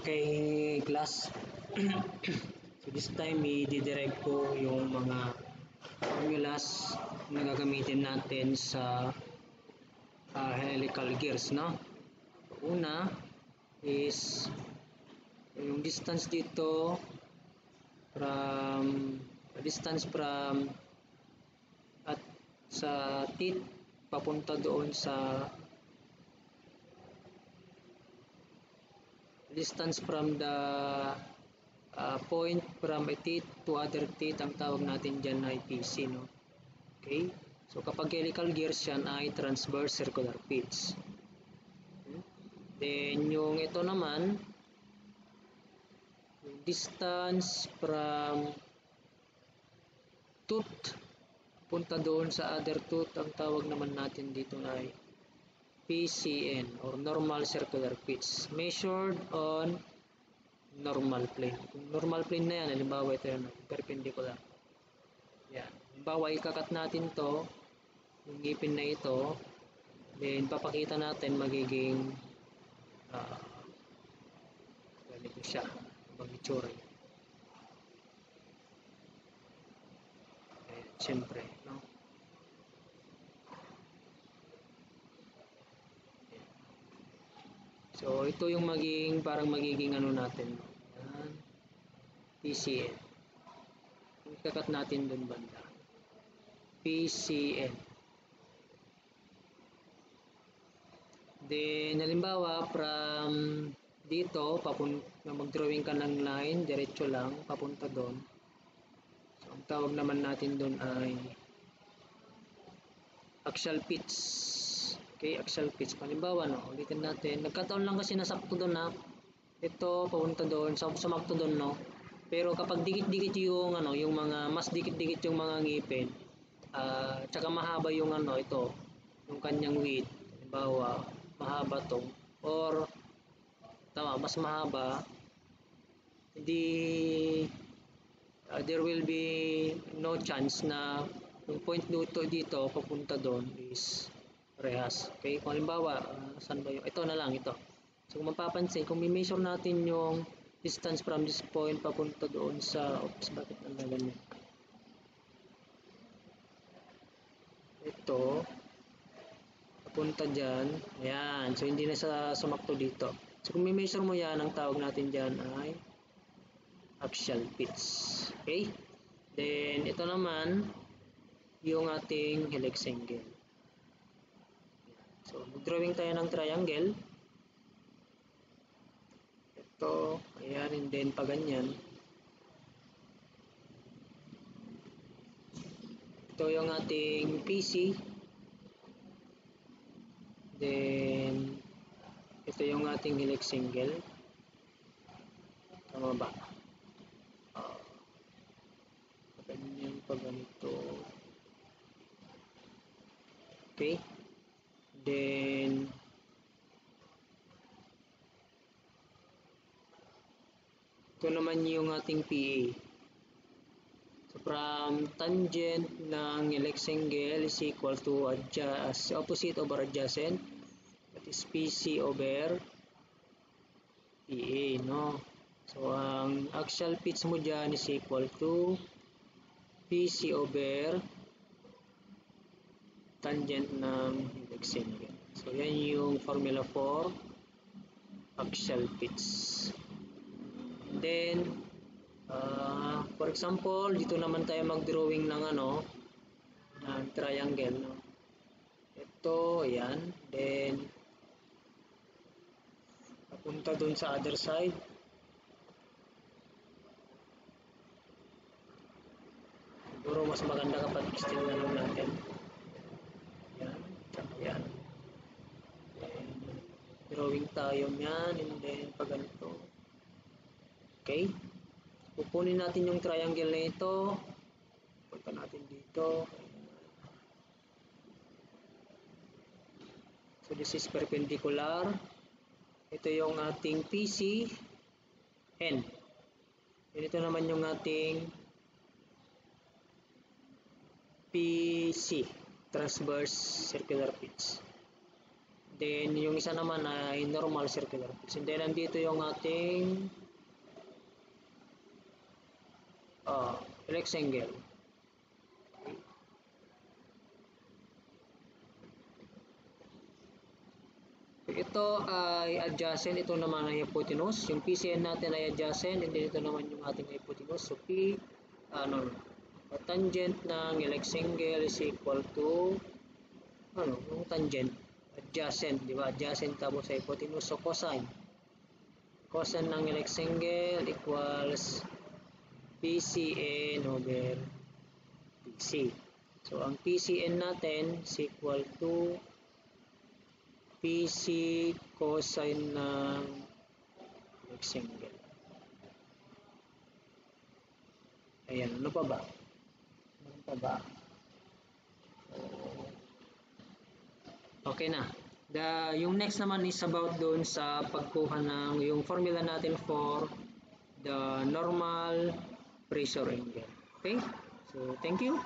Okay, class. So this time, i-derive ko yung mga formulas na gagamitin natin sa helical gears, no? Una is yung distance dito from at sa teeth papunta doon sa distance from the point from a teeth to other teeth, ang tawag natin dyan ay PC, no? Okay, so kapag helical gears yan ay transverse circular pitch. Then yung ito naman, yung distance from tooth punta doon sa other tooth, ang tawag naman natin dito ay PCN or normal circular pitch, measured on normal plane. Kung normal plane na yan, halimbawa ito yan, perpendicular. Yan. Halimbawa, ikakat natin to, yung ngipin na ito, then papakita natin magiging ganito siya, ibang itsura niya. Siyempre, no? So, ito yung parang magiging ano natin. Yan. PCN. Ikakat natin dun banda. PCN. Then, halimbawa, from dito, mag-drawing ka ng line, diretso lang, papunta doon. So, ang tawag naman natin doon ay axial pitch. Okay, axial pitch. Halimbawa, no, ulitin natin. Nagkataon lang kasi nasakto doon, na ito, papunta doon, sumakto doon, no. Pero kapag dikit-dikit yung, yung mga, mas dikit-dikit yung mga ngipin, tsaka mahaba yung, ito, yung kanyang width. Halimbawa, mahaba to, or mas mahaba, hindi there will be no chance na yung point dito papunta doon is parehas. Okay, kung halimbawa saan ba yung ito na lang, ito. So kung mapapansin, kung i-measure natin yung distance from this point papunta doon sa bakit ang ganyan ito papunta dyan, ayan, so hindi na sa sumakto dito. So kung i-measure mo yan, ang tawag natin dyan ay axial pitch. Okay, then ito naman yung ating helix angle. So mag-drawing tayo ng triangle. Ito, ayan, and then pa ganyan. Ito yung ating PC. Then ito yung ating helix angle. Tama ba? Ganyan pa ganito. Okay. Then ito naman yung ating PA. So from tangent ng helix angle is equal to opposite over adjacent, that is PC over PA, no? So ang axial pitch mo dyan is equal to PC over tangent ng helix angle. So yan yung formula for axial pitch. Then for example, dito naman tayo mag-drawing ng ng triangle, no? Ito, ayan, then papunta dun sa other side. Siguro mas maganda kapag extend na lang natin. Ayan, ayan. Then, drawing tayo yan, and then pag ganito. Okay, pupunin natin yung triangle na ito, punta natin dito. So this is perpendicular. Ito yung ating PC N. Ito naman yung ating PC, transverse circular pitch. Then, yung isa naman ay normal circular fields. And then, nandito yung ating rectangle. Ito ay adjacent, ito naman ay hypotenuse. Yung PCN natin ay adjacent, and then ito naman yung ating hypotenuse. So P, tangent ng rectangle is equal to, yung tangent, adjacent, di ba? Adjacent tapos hypotenuse, so cosine. Cosine ng rectangle equals PCN over PC. So ang PCN natin is equal to PC cosine ng rectangle. Ayan, ano pa ba? Okay na. Yung next naman is about doon sa pagkuha ng yung formula natin for the normal pressure angle. Okay? So, thank you.